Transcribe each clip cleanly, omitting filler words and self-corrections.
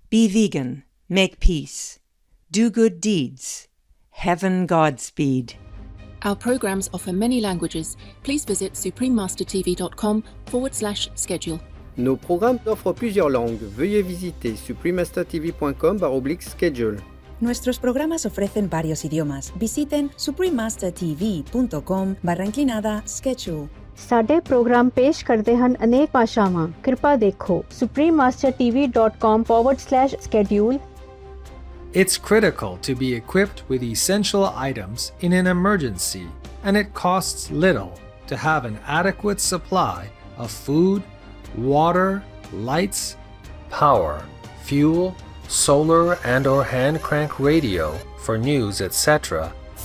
Be vegan, make peace, do good deeds, heaven Godspeed. Our programs offer many languages. Please visit suprememastertv.com/schedule. Nos programmes offrent plusieurs langues. Veuillez visiter suprememastertv.com/schedule. Nuestros programas ofrecen varios idiomas. Visiten suprememastertv.com/schedule. ਸਾਡੇ programme ਪੇਸ਼ ਕਰਦੇ ਹਨ ਅਨੇਕ ਭਾਸ਼ਾਵਾਂ। ਕਿਰਪਾ ਦੇਖੋ suprememastertv.com/schedule. It's critical to be equipped with essential items in an emergency, and it costs little to have an adequate supply of food, water, lights, power, fuel, solar and/or hand crank radio for news, etc.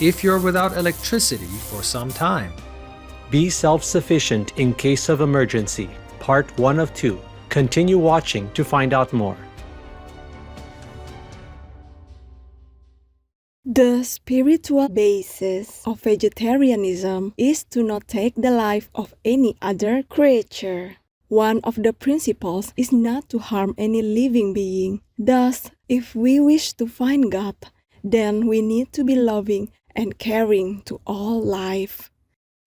if you're without electricity for some time. Be self-sufficient in case of emergency. Part 1 of 2. Continue watching to find out more. The spiritual basis of vegetarianism is to not take the life of any other creature. One of the principles is not to harm any living being. Thus, if we wish to find God, then we need to be loving and caring to all life.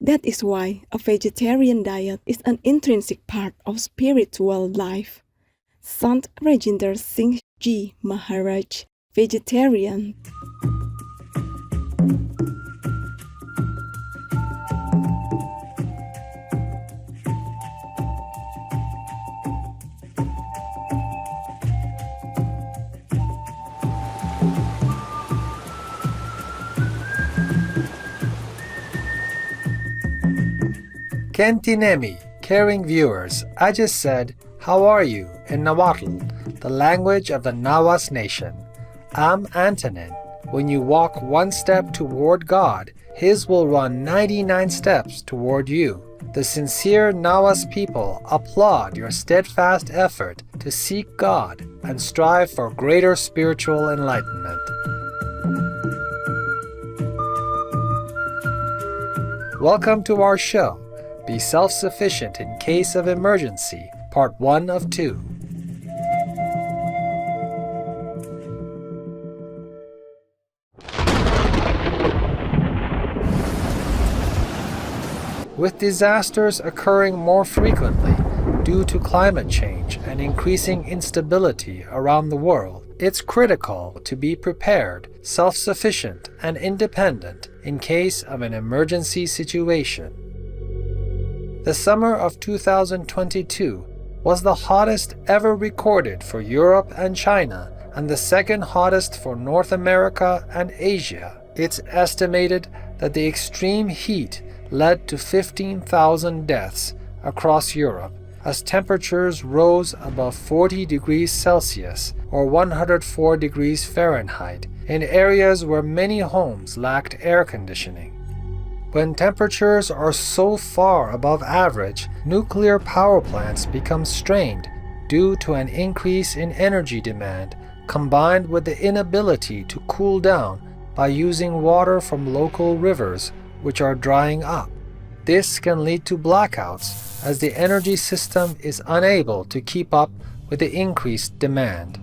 That is why a vegetarian diet is an intrinsic part of spiritual life. Sant Rajinder Singh Ji Maharaj, vegetarian. Kentinemi, caring viewers, I just said, how are you, in Nahuatl, the language of the Nahuas nation. I'm Antonin. When you walk one step toward God, His will run 99 steps toward you. The sincere Nahuas people applaud your steadfast effort to seek God and strive for greater spiritual enlightenment. Welcome to our show. Be self-sufficient in case of emergency, Part 1 of 2. With disasters occurring more frequently due to climate change and increasing instability around the world, it's critical to be prepared, self-sufficient, and independent in case of an emergency situation. The summer of 2022 was the hottest ever recorded for Europe and China, and the second hottest for North America and Asia. It's estimated that the extreme heat led to 15,000 deaths across Europe as temperatures rose above 40 degrees Celsius or 104 degrees Fahrenheit in areas where many homes lacked air conditioning. When temperatures are so far above average, nuclear power plants become strained due to an increase in energy demand combined with the inability to cool down by using water from local rivers which are drying up. This can lead to blackouts as the energy system is unable to keep up with the increased demand.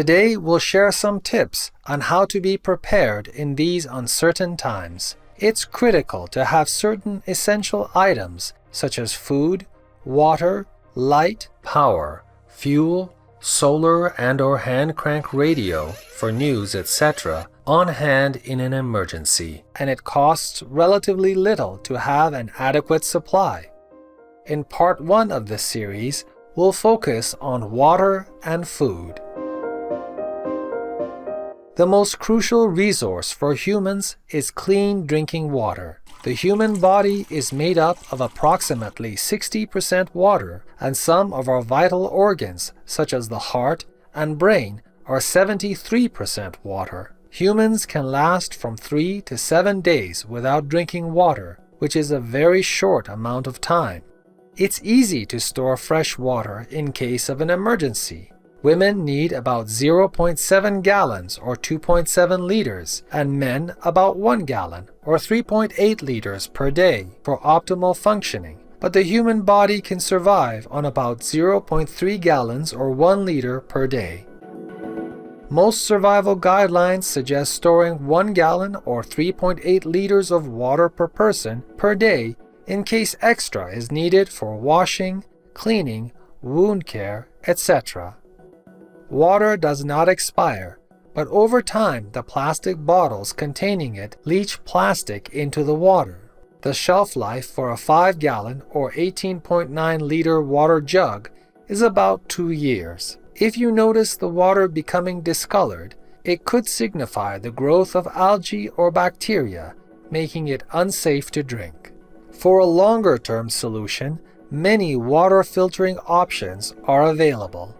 Today, we'll share some tips on how to be prepared in these uncertain times. It's critical to have certain essential items such as food, water, light, power, fuel, solar and/or hand crank radio for news, etc. on hand in an emergency, and it costs relatively little to have an adequate supply. In Part 1 of this series, we'll focus on water and food. The most crucial resource for humans is clean drinking water. The human body is made up of approximately 60% water, and some of our vital organs, such as the heart and brain, or 73% water. Humans can last from 3 to 7 days without drinking water, which is a very short amount of time. It's easy to store fresh water in case of an emergency. Women need about 0.7 gallons or 2.7 liters, and men about 1 gallon or 3.8 liters per day for optimal functioning. But the human body can survive on about 0.3 gallons or 1 liter per day. Most survival guidelines suggest storing 1 gallon or 3.8 liters of water per person per day in case extra is needed for washing, cleaning, wound care, etc. Water does not expire, but over time the plastic bottles containing it leach plastic into the water. The shelf life for a 5-gallon or 18.9-liter water jug is about 2 years. If you notice the water becoming discolored, it could signify the growth of algae or bacteria, making it unsafe to drink. For a longer-term solution, many water filtering options are available.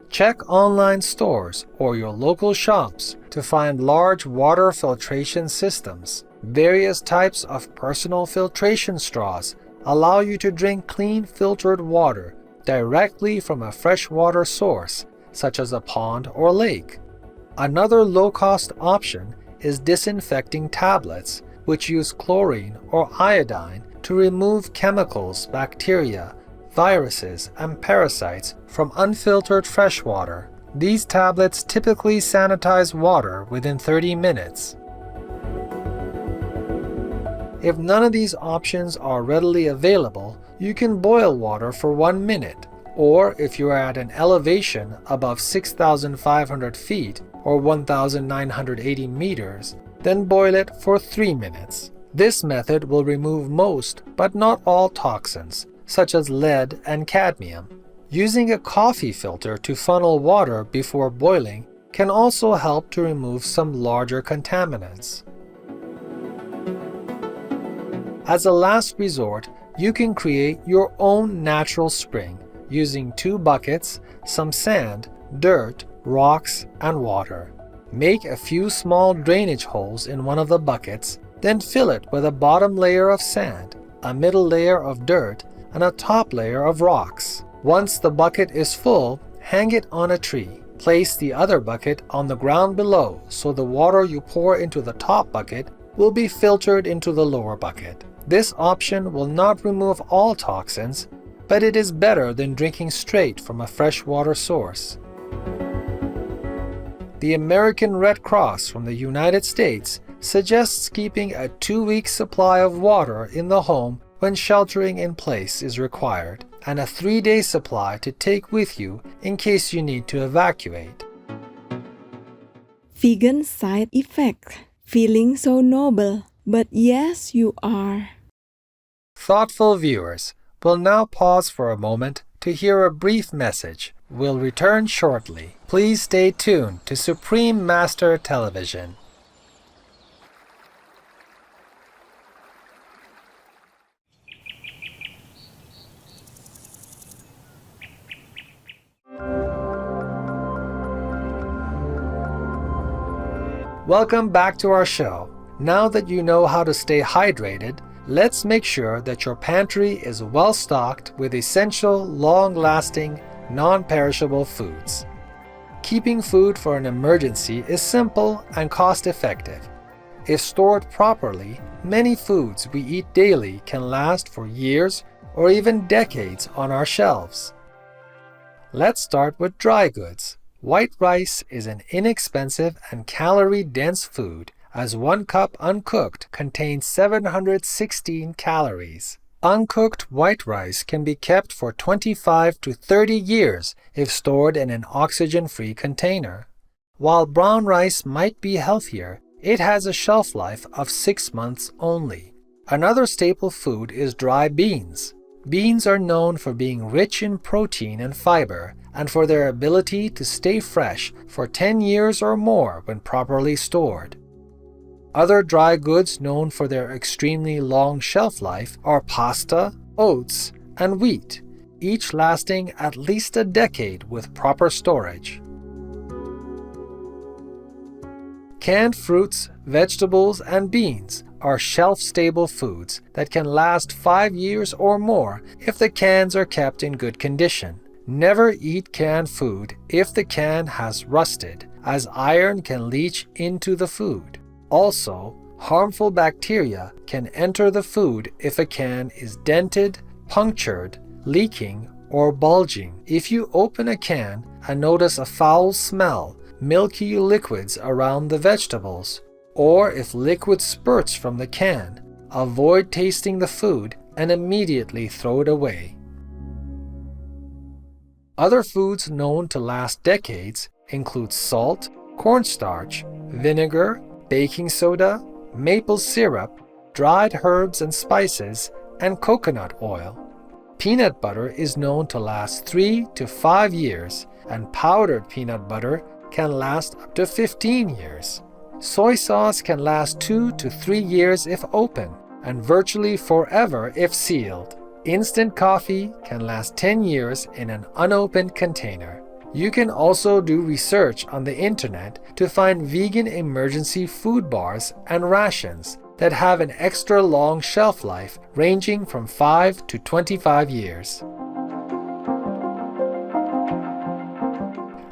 Check online stores or your local shops to find large water filtration systems. Various types of personal filtration straws allow you to drink clean filtered water directly from a freshwater source, such as a pond or lake. Another low-cost option is disinfecting tablets, which use chlorine or iodine to remove chemicals, bacteria, viruses, and parasites from unfiltered freshwater. These tablets typically sanitize water within 30 minutes. If none of these options are readily available, you can boil water for 1 minute, or if you are at an elevation above 6,500 feet or 1,980 meters, then boil it for 3 minutes. This method will remove most but not all toxins, such as lead and cadmium. Using a coffee filter to funnel water before boiling can also help to remove some larger contaminants. As a last resort, you can create your own natural spring using 2 buckets, some sand, dirt, rocks, and water. Make a few small drainage holes in one of the buckets, then fill it with a bottom layer of sand, a middle layer of dirt, and a top layer of rocks. Once the bucket is full, hang it on a tree. Place the other bucket on the ground below so the water you pour into the top bucket will be filtered into the lower bucket. This option will not remove all toxins, but it is better than drinking straight from a freshwater source. The American Red Cross from the United States suggests keeping a 2-week supply of water in the home when sheltering in place is required, and a 3-day supply to take with you in case you need to evacuate. Vegan side effect. Feeling so noble, but yes, you are. Thoughtful viewers, we'll now pause for a moment to hear a brief message. We'll return shortly. Please stay tuned to Supreme Master Television. Welcome back to our show. Now that you know how to stay hydrated, let's make sure that your pantry is well stocked with essential, long-lasting, non-perishable foods. Keeping food for an emergency is simple and cost-effective. If stored properly, many foods we eat daily can last for years or even decades on our shelves. Let's start with dry goods. White rice is an inexpensive and calorie-dense food, as 1 cup uncooked contains 716 calories. Uncooked white rice can be kept for 25 to 30 years if stored in an oxygen-free container. While brown rice might be healthier, it has a shelf life of 6 months only. Another staple food is dry beans. Beans are known for being rich in protein and fiber, and for their ability to stay fresh for 10 years or more when properly stored. Other dry goods known for their extremely long shelf life are pasta, oats, and wheat, each lasting at least a decade with proper storage. Canned fruits, vegetables, and beans are shelf-stable foods that can last 5 years or more if the cans are kept in good condition. Never eat canned food if the can has rusted, as iron can leach into the food. Also, harmful bacteria can enter the food if a can is dented, punctured, leaking, or bulging. If you open a can and notice a foul smell, milky liquids around the vegetables, or if liquid spurts from the can, avoid tasting the food and immediately throw it away. Other foods known to last decades include salt, cornstarch, vinegar, baking soda, maple syrup, dried herbs and spices, and coconut oil. Peanut butter is known to last 3 to 5 years, and powdered peanut butter can last up to 15 years. Soy sauce can last 2 to 3 years if open, and virtually forever if sealed. Instant coffee can last 10 years in an unopened container. You can also do research on the internet to find vegan emergency food bars and rations that have an extra long shelf life ranging from 5 to 25 years.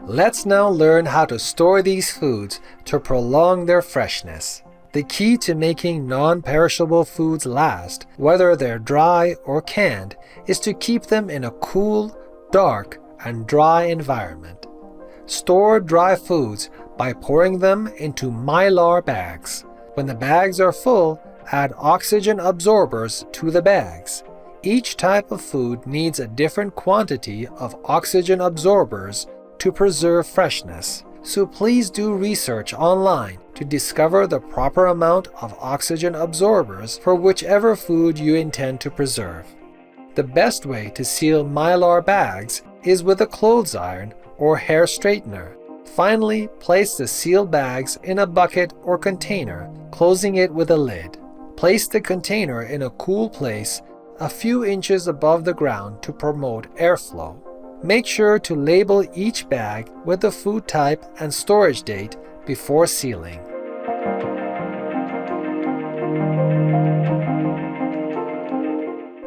Let's now learn how to store these foods to prolong their freshness. The key to making non-perishable foods last, whether they're dry or canned, is to keep them in a cool, dark, and dry environment. Store dry foods by pouring them into Mylar bags. When the bags are full, add oxygen absorbers to the bags. Each type of food needs a different quantity of oxygen absorbers to preserve freshness, so please do research online to discover the proper amount of oxygen absorbers for whichever food you intend to preserve. The best way to seal Mylar bags is with a clothes iron or hair straightener. Finally, place the sealed bags in a bucket or container, closing it with a lid. Place the container in a cool place a few inches above the ground to promote airflow. Make sure to label each bag with the food type and storage date before sealing.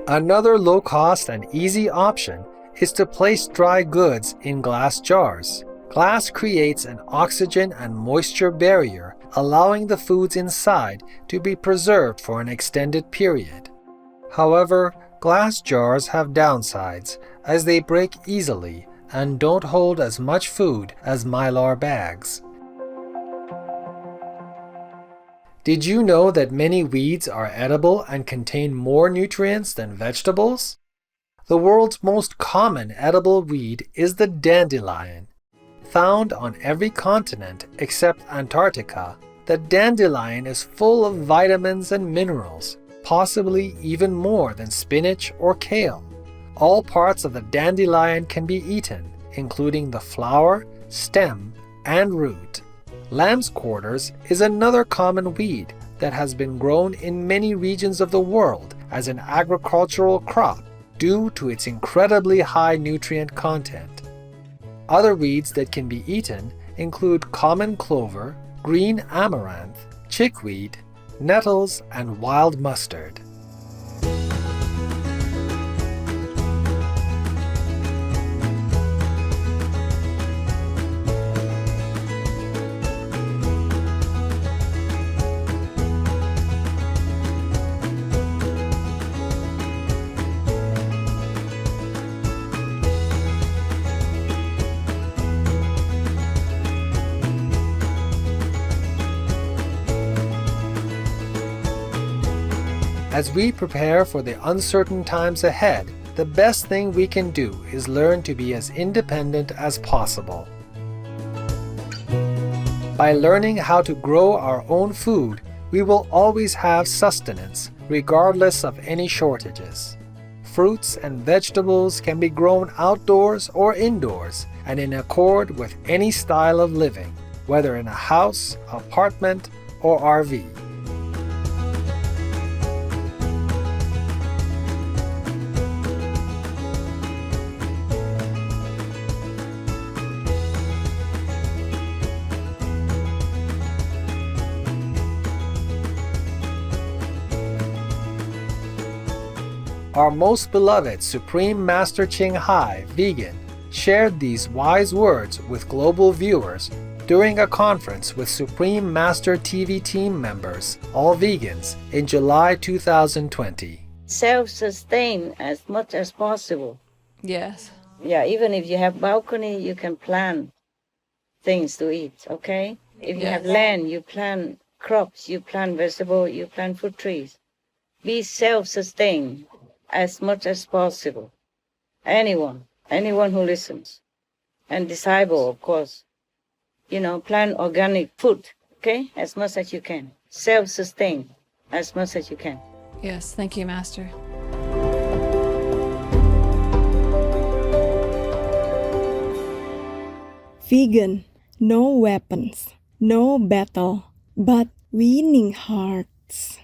Another low-cost and easy option is to place dry goods in glass jars. Glass creates an oxygen and moisture barrier, allowing the foods inside to be preserved for an extended period. However, glass jars have downsides, as they break easily and don't hold as much food as Mylar bags. Did you know that many weeds are edible and contain more nutrients than vegetables? The world's most common edible weed is the dandelion. Found on every continent except Antarctica, the dandelion is full of vitamins and minerals, possibly even more than spinach or kale. All parts of the dandelion can be eaten, including the flower, stem, and root. Lamb's quarters is another common weed that has been grown in many regions of the world as an agricultural crop due to its incredibly high nutrient content. Other weeds that can be eaten include common clover, green amaranth, chickweed, nettles, and wild mustard. As we prepare for the uncertain times ahead, the best thing we can do is learn to be as independent as possible. By learning how to grow our own food, we will always have sustenance, regardless of any shortages. Fruits and vegetables can be grown outdoors or indoors and in accord with any style of living, whether in a house, apartment, or RV. our most beloved Supreme Master Ching Hai, vegan, shared these wise words with global viewers during a conference with Supreme Master TV team members, all vegans, in July 2020. Self-sustain as much as possible. Yes. Yeah, even if you have balcony, you can plant things to eat, okay? If you have land, you plant crops, you plant vegetables, you plant fruit trees. Be self-sustained as much as possible. Anyone who listens. And disciple, of course. Plant organic food, okay? As much as you can. Self-sustain as much as you can. Yes, thank you, Master. Vegan, no weapons, no battle, but winning hearts.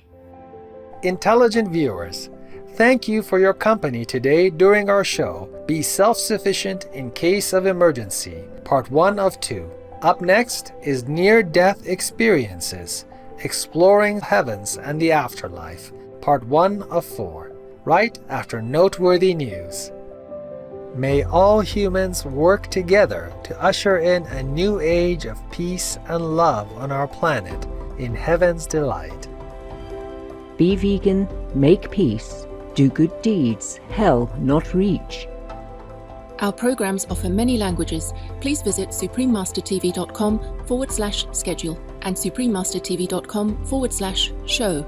Intelligent viewers, thank you for your company today during our show, Be Self-Sufficient in Case of Emergency, Part 1 of 2. Up next is Near-Death Experiences, Exploring Heavens and the Afterlife, Part 1 of 4, right after Noteworthy News. May all humans work together to usher in a new age of peace and love on our planet in heaven's delight. Be vegan, make peace, do good deeds, hell not reach. Our programs offer many languages. Please visit suprememastertv.com/schedule and suprememastertv.com/show.